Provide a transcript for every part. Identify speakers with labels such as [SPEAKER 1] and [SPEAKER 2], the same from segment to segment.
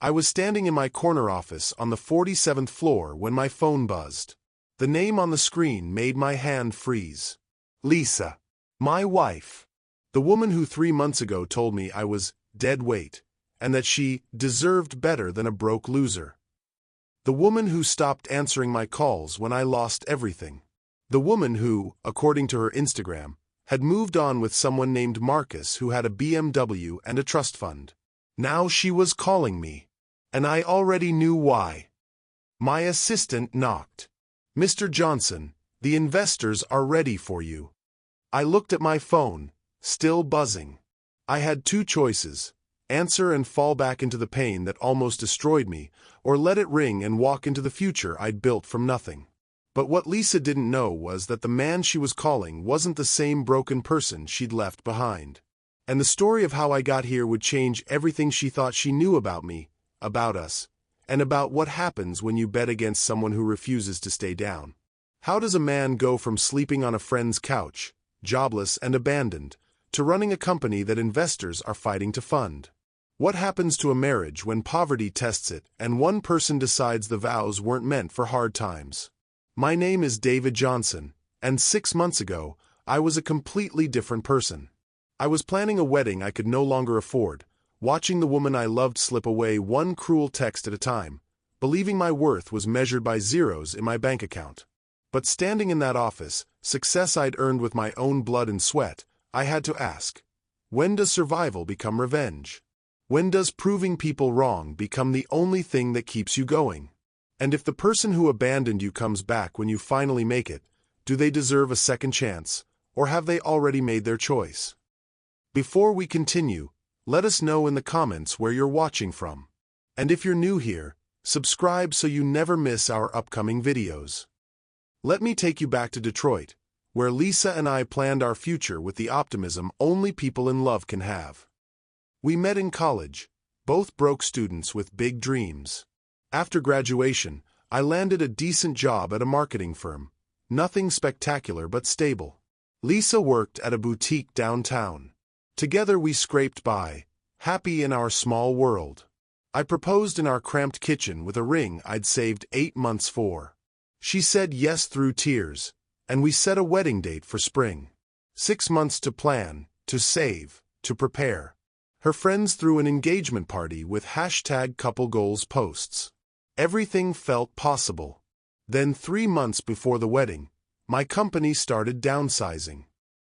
[SPEAKER 1] I was standing in my corner office on the 47th floor when my phone buzzed. The name on the screen made my hand freeze. Lisa. My wife. The woman who 3 months ago told me I was dead weight, and that she deserved better than a broke loser. The woman who stopped answering my calls when I lost everything. The woman who, according to her Instagram, had moved on with someone named Marcus who had a BMW and a trust fund. Now she was calling me. And I already knew why. My assistant knocked. "Mr. Johnson, the investors are ready for you." I looked at my phone, still buzzing. I had two choices: answer and fall back into the pain that almost destroyed me, or let it ring and walk into the future I'd built from nothing. But what Lisa didn't know was that the man she was calling wasn't the same broken person she'd left behind. And the story of how I got here would change everything she thought she knew about me, about us, and about what happens when you bet against someone who refuses to stay down. How does a man go from sleeping on a friend's couch, jobless and abandoned, to running a company that investors are fighting to fund? What happens to a marriage when poverty tests it and one person decides the vows weren't meant for hard times? My name is David Johnson, and 6 months ago, I was a completely different person. I was planning a wedding I could no longer afford, watching the woman I loved slip away one cruel text at a time, believing my worth was measured by zeros in my bank account. But standing in that office, success I'd earned with my own blood and sweat, I had to ask, when does survival become revenge? When does proving people wrong become the only thing that keeps you going? And if the person who abandoned you comes back when you finally make it, do they deserve a second chance, or have they already made their choice? Before we continue, let us know in the comments where you're watching from. And if you're new here, subscribe so you never miss our upcoming videos. Let me take you back to Detroit, where Lisa and I planned our future with the optimism only people in love can have. We met in college, both broke students with big dreams. After graduation, I landed a decent job at a marketing firm, nothing spectacular but stable. Lisa worked at a boutique downtown. Together we scraped by, happy in our small world. I proposed in our cramped kitchen with a ring I'd saved 8 months for. She said yes through tears, and we set a wedding date for spring. 6 months to plan, to save, to prepare. Her friends threw an engagement party with #CoupleGoals posts. Everything felt possible. Then 3 months before the wedding, my company started downsizing.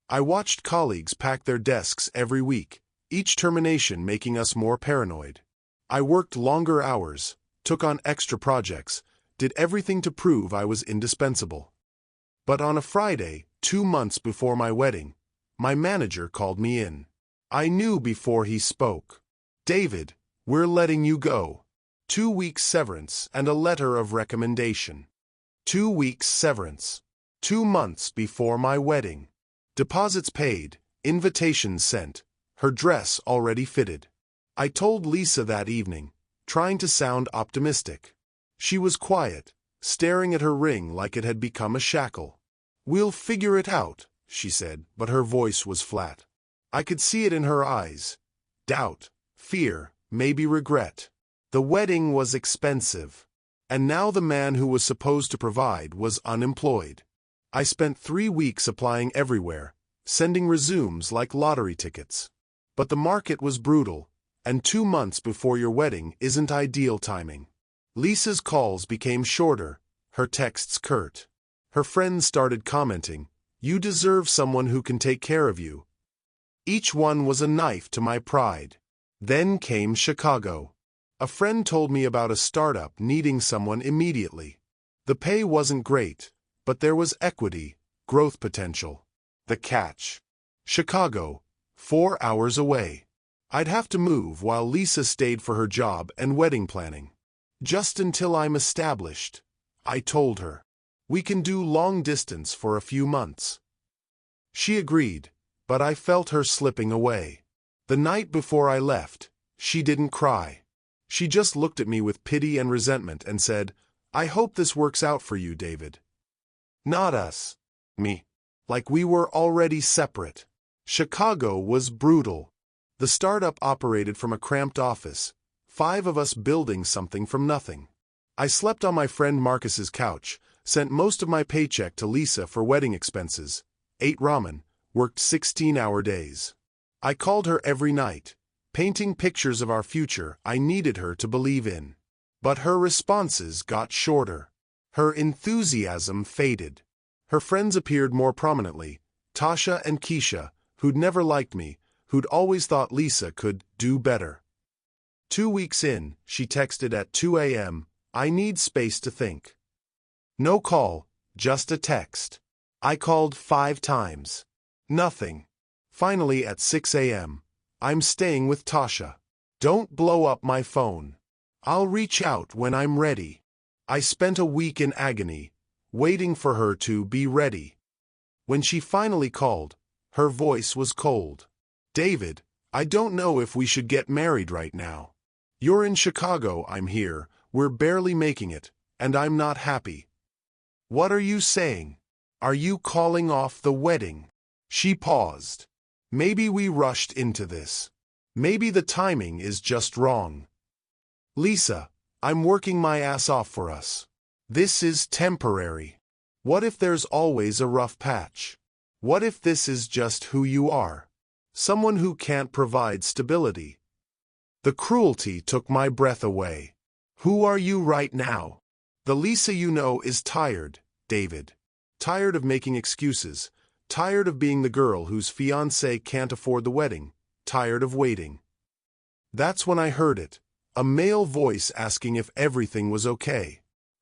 [SPEAKER 1] I watched colleagues pack their desks every week, each termination making us more paranoid. I worked longer hours, took on extra projects, did everything to prove I was indispensable. But on a Friday, 2 months before my wedding, my manager called me in. I knew before he spoke. "David, we're letting you go. 2 weeks severance and a letter of recommendation." 2 weeks severance. 2 months before my wedding. Deposits paid, invitations sent, her dress already fitted. I told Lisa that evening, trying to sound optimistic. She was quiet, staring at her ring like it had become a shackle. "We'll figure it out," she said, but her voice was flat. I could see it in her eyes. Doubt, fear, maybe regret. The wedding was expensive. And now the man who was supposed to provide was unemployed. I spent 3 weeks applying everywhere, sending resumes like lottery tickets. But the market was brutal, and 2 months before your wedding isn't ideal timing. Lisa's calls became shorter, her texts curt. Her friends started commenting, "You deserve someone who can take care of you." Each one was a knife to my pride. Then came Chicago. A friend told me about a startup needing someone immediately. The pay wasn't great, but there was equity, growth potential. The catch: Chicago, 4 hours away. I'd have to move while Lisa stayed for her job and wedding planning. "Just until I'm established," I told her. "We can do long distance for a few months." She agreed, but I felt her slipping away. The night before I left, she didn't cry. She just looked at me with pity and resentment and said, "I hope this works out for you, David." Not us. Me. Like we were already separate. Chicago was brutal. The startup operated from a cramped office, 5 of us building something from nothing. I slept on my friend Marcus's couch, sent most of my paycheck to Lisa for wedding expenses, ate ramen, worked 16-hour days. I called her every night, painting pictures of our future I needed her to believe in. But her responses got shorter. Her enthusiasm faded. Her friends appeared more prominently, Tasha and Keisha, who'd never liked me, who'd always thought Lisa could do better. 2 weeks in, she texted at 2 a.m., "I need space to think." No call, just a text. I called 5 times. Nothing. Finally at 6 a.m., "I'm staying with Tasha. Don't blow up my phone. I'll reach out when I'm ready." I spent a week in agony, waiting for her to be ready. When she finally called, her voice was cold. "David, I don't know if we should get married right now. You're in Chicago, I'm here, we're barely making it, and I'm not happy." "What are you saying? Are you calling off the wedding?" She paused. "Maybe we rushed into this. Maybe the timing is just wrong." "Lisa, I'm working my ass off for us. This is temporary. What if there's always a rough patch? What if this is just who you are? Someone who can't provide stability?" The cruelty took my breath away. "Who are you right now? The Lisa you know is tired, David. Tired of making excuses. Tired of being the girl whose fiancé can't afford the wedding. Tired of waiting." That's when I heard it. A male voice asking if everything was okay.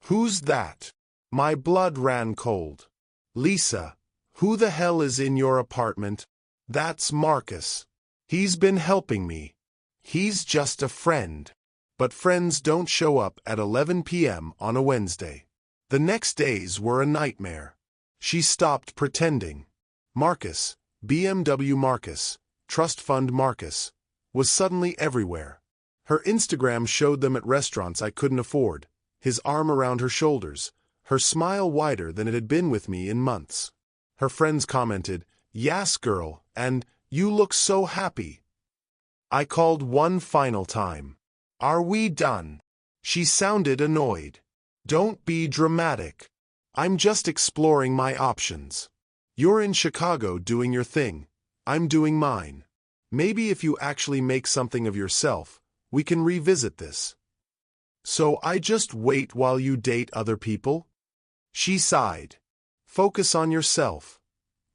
[SPEAKER 1] "Who's that?" My blood ran cold. "Lisa, who the hell is in your apartment?" "That's Marcus. He's been helping me. He's just a friend." But friends don't show up at 11 p.m. on a Wednesday. The next days were a nightmare. She stopped pretending. Marcus, BMW Marcus, Trust Fund Marcus, was suddenly everywhere. Her Instagram showed them at restaurants I couldn't afford, his arm around her shoulders, her smile wider than it had been with me in months. Her friends commented, "Yas girl," and "You look so happy." I called one final time. "Are we done?" She sounded annoyed. "Don't be dramatic. I'm just exploring my options. You're in Chicago doing your thing. I'm doing mine. Maybe if you actually make something of yourself, we can revisit this." "So I just wait while you date other people?" She sighed. "Focus on yourself,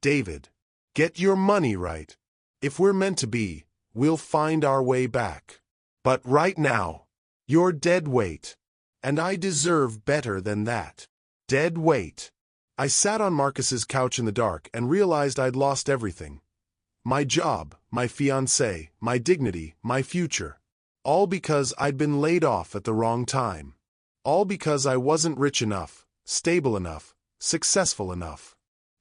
[SPEAKER 1] David. Get your money right. If we're meant to be, we'll find our way back. But right now, you're dead weight. And I deserve better than that." Dead weight. I sat on Marcus's couch in the dark and realized I'd lost everything. My job, my fiancé, my dignity, my future. All because I'd been laid off at the wrong time. All because I wasn't rich enough, stable enough, successful enough.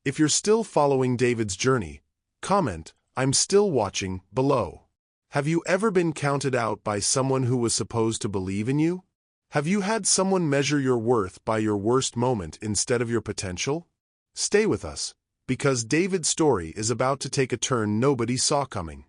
[SPEAKER 1] If you're still following David's journey, comment, "I'm still watching," below. Have you ever been counted out by someone who was supposed to believe in you? Have you had someone measure your worth by your worst moment instead of your potential? Stay with us, because David's story is about to take a turn nobody saw coming.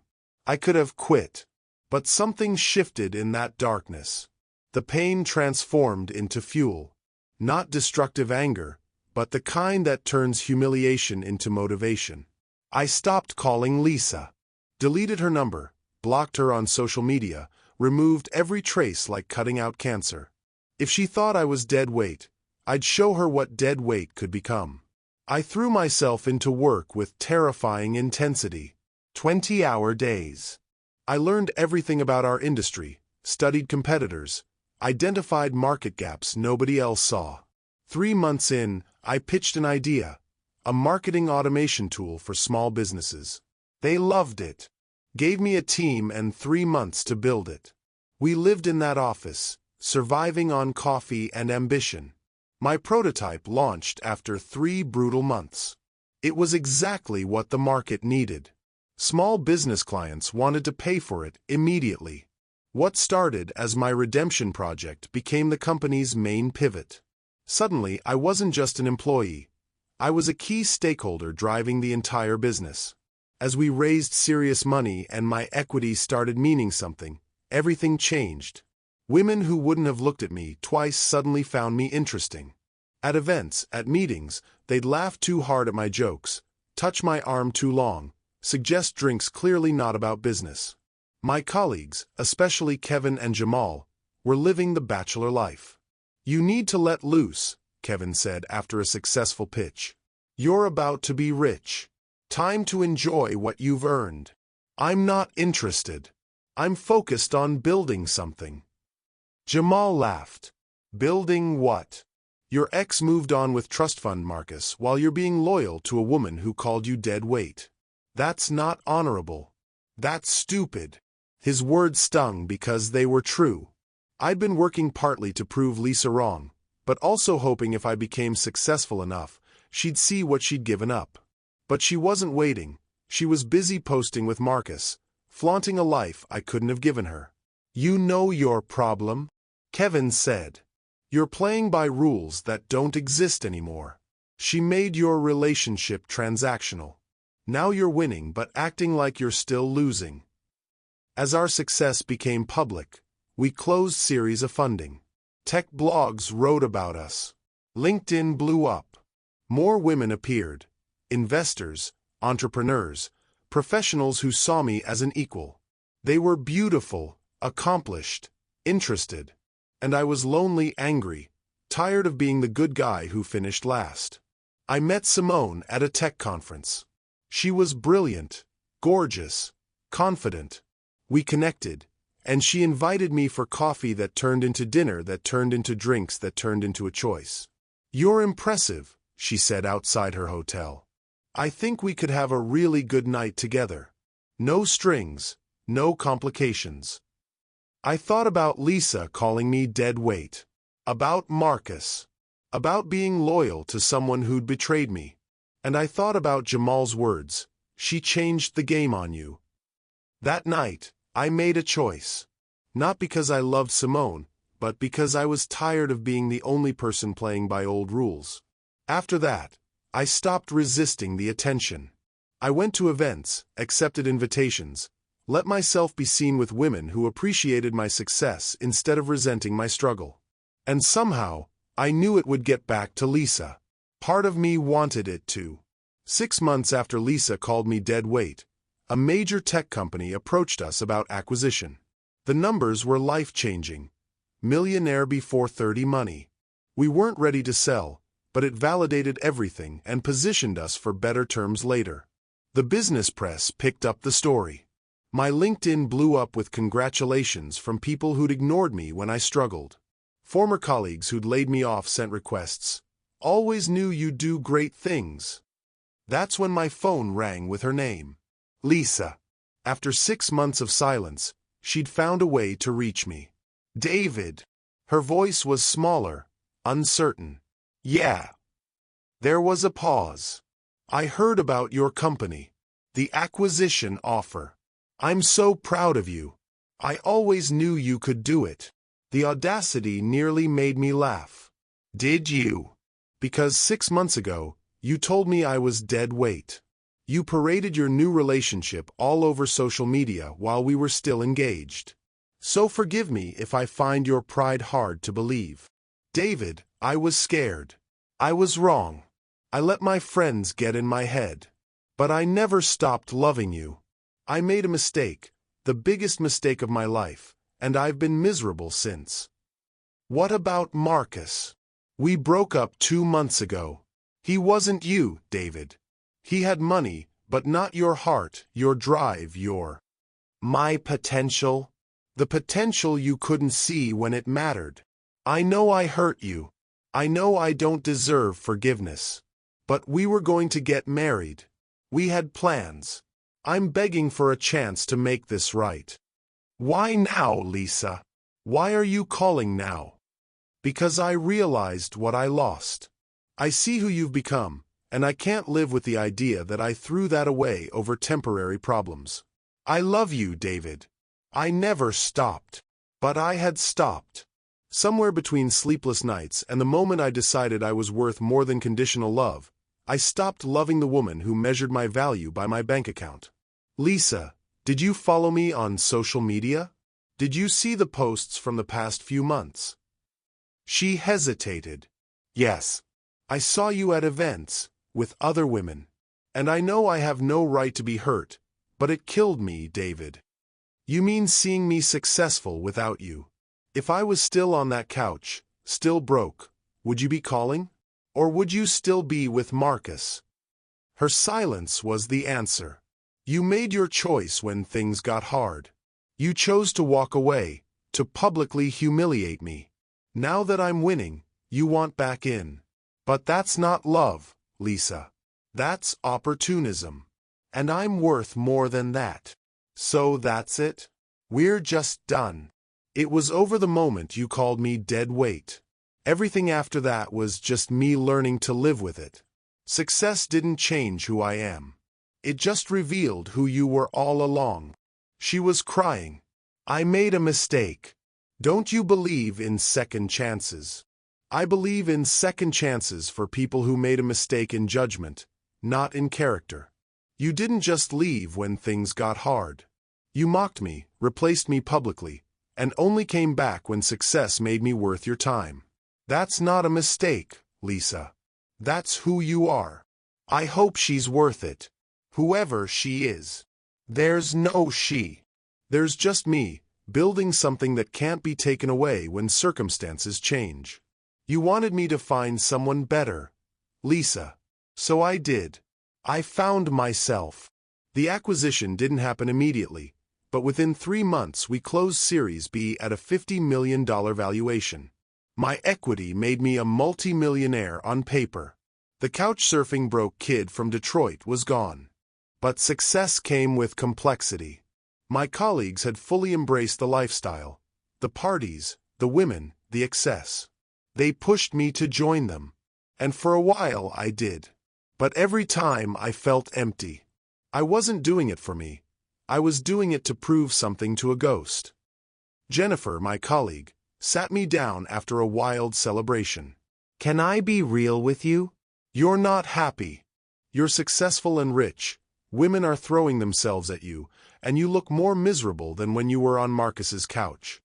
[SPEAKER 1] I could have quit, but something shifted in that darkness. The pain transformed into fuel. Not destructive anger, but the kind that turns humiliation into motivation. I stopped calling Lisa. Deleted her number, blocked her on social media, removed every trace like cutting out cancer. If she thought I was dead weight, I'd show her what dead weight could become. I threw myself into work with terrifying intensity. 20-hour days. I learned everything about our industry, studied competitors, identified market gaps nobody else saw. 3 months in, I pitched an idea, a marketing automation tool for small businesses. They loved it. Gave me a team and 3 months to build it. We lived in that office, surviving on coffee and ambition. My prototype launched after 3 brutal months. It was exactly what the market needed. Small business clients wanted to pay for it immediately. What started as my redemption project became the company's main pivot. Suddenly, I wasn't just an employee. I was a key stakeholder driving the entire business. As we raised serious money and my equity started meaning something, everything changed. Women who wouldn't have looked at me twice suddenly found me interesting. At events, at meetings, they'd laugh too hard at my jokes, touch my arm too long, suggest drinks clearly not about business. My colleagues, especially Kevin and Jamal, were living the bachelor life. "You need to let loose," Kevin said after a successful pitch. "You're about to be rich. Time to enjoy what you've earned." "I'm not interested. I'm focused on building something." Jamal laughed. "Building what?" "Your ex moved on with trust fund, Marcus, while you're being loyal to a woman who called you dead weight. That's not honorable. That's stupid." His words stung because they were true. I'd been working partly to prove Lisa wrong, but also hoping if I became successful enough, she'd see what she'd given up. But she wasn't waiting. She was busy posting with Marcus, flaunting a life I couldn't have given her. "You know your problem," Kevin said. "You're playing by rules that don't exist anymore. She made your relationship transactional. Now you're winning but acting like you're still losing." As our success became public, we closed series of funding. Tech blogs wrote about us. LinkedIn blew up. More women appeared. Investors, entrepreneurs, professionals who saw me as an equal. They were beautiful, accomplished, interested. And I was lonely, angry, tired of being the good guy who finished last. I met Simone at a tech conference. She was brilliant, gorgeous, confident. We connected, and she invited me for coffee that turned into dinner that turned into drinks that turned into a choice. "You're impressive," she said outside her hotel. "I think we could have a really good night together. No strings, no complications." I thought about Lisa calling me dead weight, about Marcus, about being loyal to someone who'd betrayed me. And I thought about Jamal's words, "She changed the game on you." That night, I made a choice. Not because I loved Simone, but because I was tired of being the only person playing by old rules. After that, I stopped resisting the attention. I went to events, accepted invitations, let myself be seen with women who appreciated my success instead of resenting my struggle. And somehow, I knew it would get back to Lisa. Part of me wanted it to. 6 months after Lisa called me dead weight, a major tech company approached us about acquisition. The numbers were life-changing. Millionaire before 30 money. We weren't ready to sell, but it validated everything and positioned us for better terms later. The business press picked up the story. My LinkedIn blew up with congratulations from people who'd ignored me when I struggled. Former colleagues who'd laid me off sent requests. "Always knew you'd do great things." That's when my phone rang with her name. Lisa. After 6 months of silence, she'd found a way to reach me. "David." Her voice was smaller, uncertain. "Yeah." There was a pause. "I heard about your company. The acquisition offer. I'm so proud of you. I always knew you could do it." The audacity nearly made me laugh. "Did you?" "Because 6 months ago, you told me I was dead weight. You paraded your new relationship all over social media while we were still engaged. So forgive me if I find your pride hard to believe." "David, I was scared. I was wrong. I let my friends get in my head. But I never stopped loving you. I made a mistake, the biggest mistake of my life, and I've been miserable since." "What about Marcus?" "We broke up 2 months ago. He wasn't you, David. He had money, but not your heart, your drive, my potential. The potential you couldn't see when it mattered. I know I hurt you. I know I don't deserve forgiveness. But we were going to get married. We had plans. I'm begging for a chance to make this right." "Why now, Lisa? Why are you calling now?" "Because I realized what I lost. I see who you've become, and I can't live with the idea that I threw that away over temporary problems. I love you, David. I never stopped. But I had stopped. Somewhere between sleepless nights and the moment I decided I was worth more than conditional love, I stopped loving the woman who measured my value by my bank account." "Lisa, did you follow me on social media?" Did you see the posts from the past few months? She hesitated. Yes. I saw you at events, with other women. And I know I have no right to be hurt, but it killed me, David. You mean seeing me successful without you? If I was still on that couch, still broke, would you be calling? Or would you still be with Marcus? Her silence was the answer. You made your choice when things got hard. You chose to walk away, to publicly humiliate me. Now that I'm winning, you want back in. But that's not love, Lisa. That's opportunism. And I'm worth more than that. So that's it? We're just done. It was over the moment you called me dead weight. Everything after that was just me learning to live with it. Success didn't change who I am. It just revealed who you were all along. She was crying. I made a mistake. Don't you believe in second chances? I believe in second chances for people who made a mistake in judgment, not in character. You didn't just leave when things got hard. You mocked me, replaced me publicly, and only came back when success made me worth your time. That's not a mistake, Lisa. That's who you are. I hope she's worth it. Whoever she is. There's no she. There's just me, building something that can't be taken away when circumstances change. You wanted me to find someone better, Lisa. So I did. I found myself. The acquisition didn't happen immediately, but within 3 months we closed Series B at a $50 million valuation. My equity made me a multi-millionaire on paper. The couch-surfing broke kid from Detroit was gone. But success came with complexity. My colleagues had fully embraced the lifestyle, the parties, the women, the excess. They pushed me to join them. And for a while I did. But every time I felt empty. I wasn't doing it for me. I was doing it to prove something to a ghost. Jennifer, my colleague, sat me down after a wild celebration. Can I be real with you? You're not happy. You're successful and rich. Women are throwing themselves at you, and you look more miserable than when you were on Marcus's couch.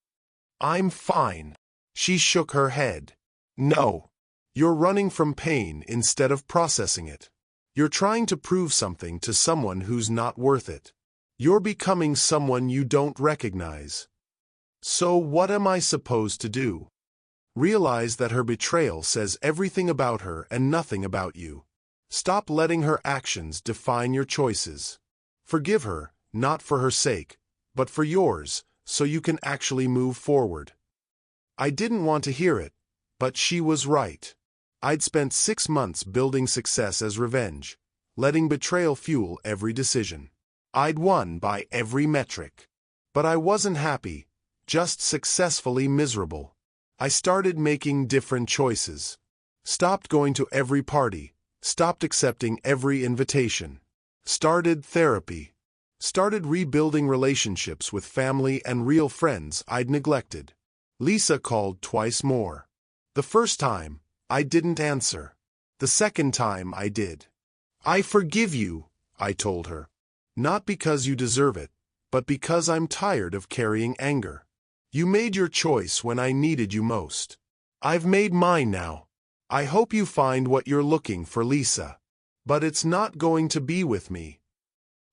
[SPEAKER 1] I'm fine. She shook her head. No. You're running from pain instead of processing it. You're trying to prove something to someone who's not worth it. You're becoming someone you don't recognize. So what am I supposed to do? Realize that her betrayal says everything about her and nothing about you. Stop letting her actions define your choices. Forgive her, not for her sake, but for yours, so you can actually move forward. I didn't want to hear it, but she was right. I'd spent 6 months building success as revenge, letting betrayal fuel every decision. I'd won by every metric. But I wasn't happy, just successfully miserable. I started making different choices. Stopped going to every party, stopped accepting every invitation. Started therapy. Started rebuilding relationships with family and real friends I'd neglected. Lisa called twice more. The first time, I didn't answer. The second time I did. I forgive you, I told her. Not because you deserve it, but because I'm tired of carrying anger. You made your choice when I needed you most. I've made mine now. I hope you find what you're looking for, Lisa. But it's not going to be with me.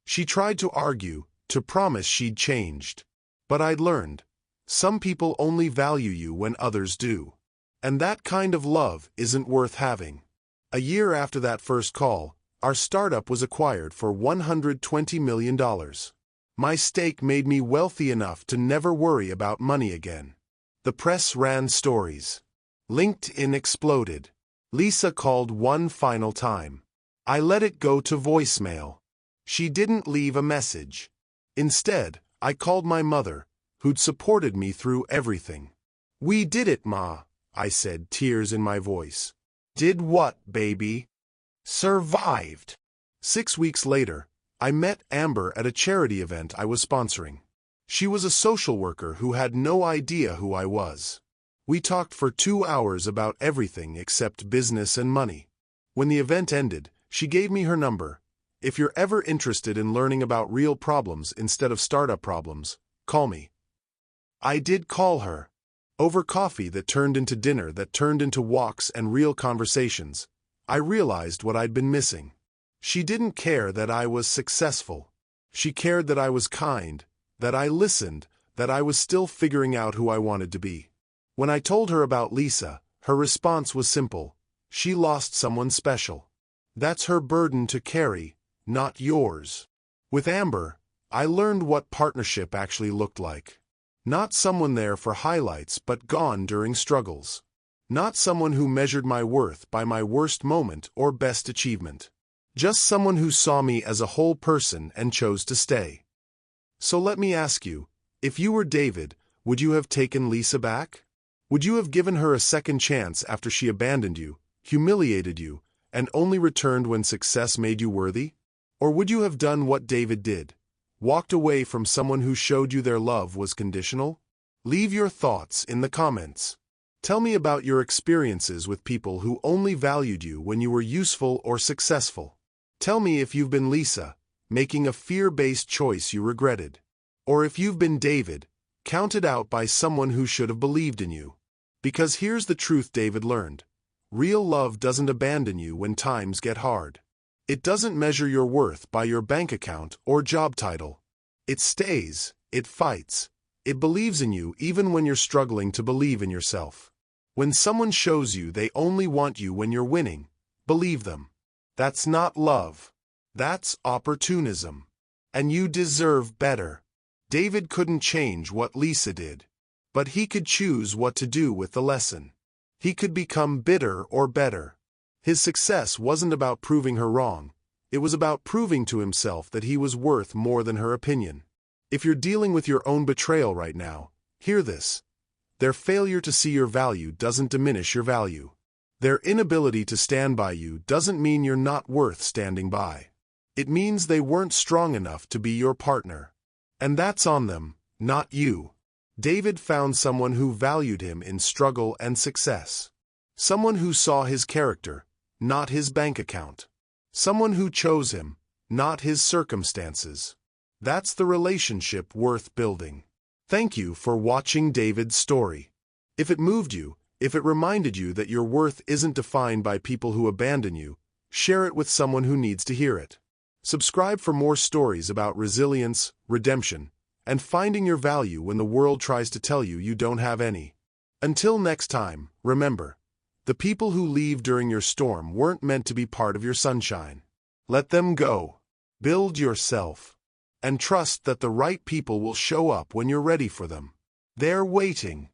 [SPEAKER 1] She tried to argue, to promise she'd changed. But I'd learned. Some people only value you when others do. And that kind of love isn't worth having. A year after that first call, our startup was acquired for $120 million. My stake made me wealthy enough to never worry about money again. The press ran stories. LinkedIn exploded. Lisa called one final time. I let it go to voicemail. She didn't leave a message. Instead, I called my mother, who'd supported me through everything. We did it, Ma, I said, tears in my voice. Did what, baby? Survived. 6 weeks later, I met Amber at a charity event I was sponsoring. She was a social worker who had no idea who I was. We talked for 2 hours about everything except business and money. When the event ended, she gave me her number. If you're ever interested in learning about real problems instead of startup problems, call me. I did call her. Over coffee that turned into dinner that turned into walks and real conversations, I realized what I'd been missing. She didn't care that I was successful. She cared that I was kind, that I listened, that I was still figuring out who I wanted to be. When I told her about Lisa, her response was simple. She lost someone special. That's her burden to carry, not yours. With Amber, I learned what partnership actually looked like. Not someone there for highlights but gone during struggles. Not someone who measured my worth by my worst moment or best achievement. Just someone who saw me as a whole person and chose to stay. So let me ask you, if you were David, would you have taken Lisa back? Would you have given her a second chance after she abandoned you, humiliated you, and only returned when success made you worthy? Or would you have done what David did? Walked away from someone who showed you their love was conditional? Leave your thoughts in the comments. Tell me about your experiences with people who only valued you when you were useful or successful. Tell me if you've been Lisa, making a fear-based choice you regretted. Or if you've been David, counted out by someone who should have believed in you. Because here's the truth David learned. Real love doesn't abandon you when times get hard. It doesn't measure your worth by your bank account or job title. It stays, it fights, it believes in you even when you're struggling to believe in yourself. When someone shows you they only want you when you're winning, believe them. That's not love. That's opportunism. And you deserve better. David couldn't change what Lisa did, but he could choose what to do with the lesson. He could become bitter or better. His success wasn't about proving her wrong. It was about proving to himself that he was worth more than her opinion. If you're dealing with your own betrayal right now, hear this. Their failure to see your value doesn't diminish your value. Their inability to stand by you doesn't mean you're not worth standing by. It means they weren't strong enough to be your partner. And that's on them, not you. David found someone who valued him in struggle and success. Someone who saw his character, not his bank account. Someone who chose him, not his circumstances. That's the relationship worth building. Thank you for watching David's story. If it moved you, if it reminded you that your worth isn't defined by people who abandon you, share it with someone who needs to hear it. Subscribe for more stories about resilience, redemption, and finding your value when the world tries to tell you you don't have any. Until next time, remember, the people who leave during your storm weren't meant to be part of your sunshine. Let them go. Build yourself. And trust that the right people will show up when you're ready for them. They're waiting.